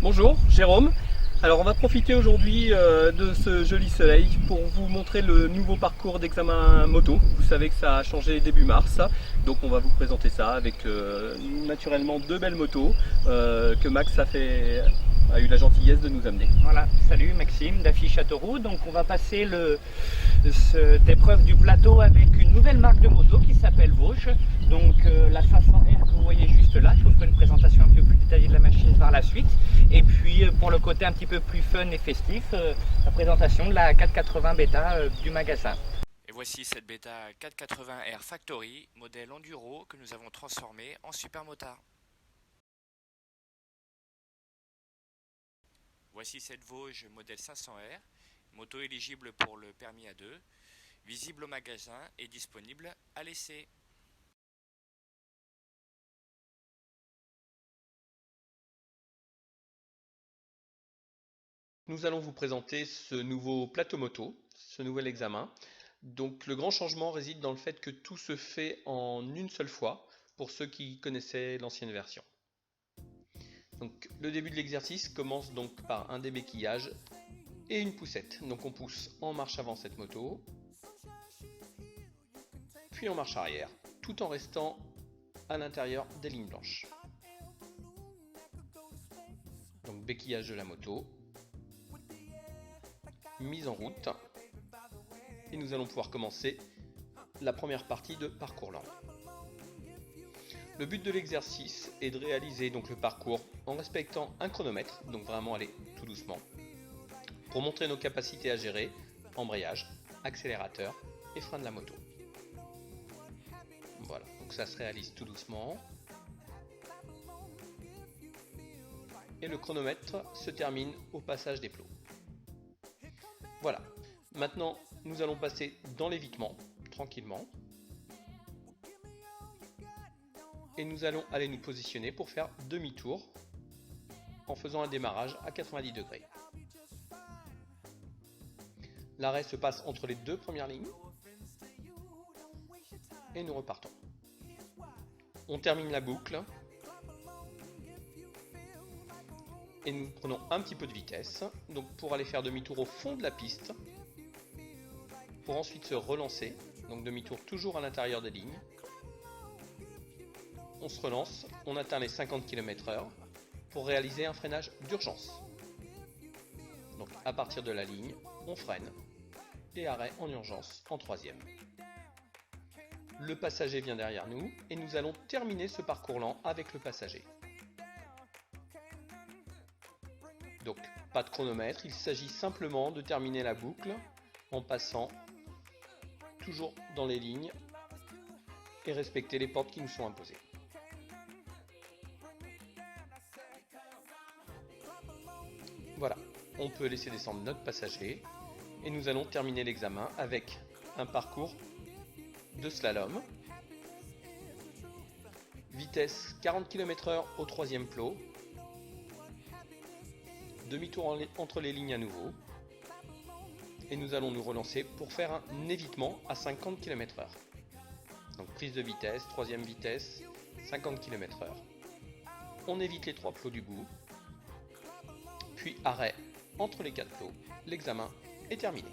Bonjour, Jérôme. Alors on va profiter aujourd'hui de ce joli soleil pour vous montrer le nouveau parcours d'examen moto. Vous savez que ça a changé début mars, donc on va vous présenter ça avec naturellement deux belles motos que Max a eu la gentillesse de nous amener. Voilà, salut Maxime d'Affi Châteauroux. Donc on va passer cette épreuve du plateau avec une nouvelle marque de moto qui s'appelle Vosges. Donc la 500R que vous voyez juste là, je vous ferai une présentation un peu plus détaillée de la machine par la suite. Et puis pour le côté un petit peu plus fun et festif, la présentation de la 480 Beta du magasin. Et voici cette Beta 480R Factory, modèle Enduro que nous avons transformé en supermotard. Voici cette Vosges modèle 500R, moto éligible pour le permis A2, visible au magasin et disponible à l'essai. Nous allons vous présenter ce nouveau plateau moto, ce nouvel examen. Donc le grand changement réside dans le fait que tout se fait en une seule fois pour ceux qui connaissaient l'ancienne version. Donc le début de l'exercice commence donc par un débéquillage et une poussette. Donc on pousse en marche avant cette moto, puis en marche arrière, tout en restant à l'intérieur des lignes blanches. Donc béquillage de la moto, mise en route, et nous allons pouvoir commencer la première partie de parcours lent. Le but de l'exercice est de réaliser donc le parcours en respectant un chronomètre, donc vraiment aller tout doucement, pour montrer nos capacités à gérer embrayage, accélérateur et frein de la moto. Voilà, donc ça se réalise tout doucement. Et le chronomètre se termine au passage des plots. Voilà, maintenant nous allons passer dans l'évitement, tranquillement. Et nous allons aller nous positionner pour faire demi-tour en faisant un démarrage à 90 degrés. L'arrêt se passe entre les deux premières lignes et nous repartons. On termine la boucle et nous prenons un petit peu de vitesse donc pour aller faire demi-tour au fond de la piste pour ensuite se relancer, donc demi-tour toujours à l'intérieur des lignes. On se relance, on atteint les 50 km/h pour réaliser un freinage d'urgence. Donc à partir de la ligne, on freine et arrêt en urgence en troisième. Le passager vient derrière nous et nous allons terminer ce parcours lent avec le passager. Donc pas de chronomètre, il s'agit simplement de terminer la boucle en passant toujours dans les lignes et respecter les portes qui nous sont imposées. Voilà, on peut laisser descendre notre passager et nous allons terminer l'examen avec un parcours de slalom. Vitesse 40 km/h au troisième plot. Demi-tour entre les lignes à nouveau. Et nous allons nous relancer pour faire un évitement à 50 km/h. Donc prise de vitesse, troisième vitesse, 50 km/h. On évite les trois plots du bout. Puis arrêt entre les quatre plots, l'examen est terminé.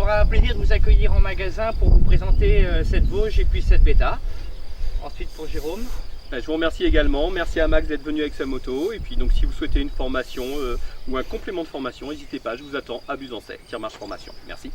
aura un plaisir de vous accueillir en magasin pour vous présenter cette Vosges et puis cette Beta. Ensuite pour Jérôme. Je vous remercie également, merci à Max d'être venu avec sa moto, et puis donc si vous souhaitez une formation ou un complément de formation, n'hésitez pas, je vous attends à Buzancais, Tire Marche Formation. Merci.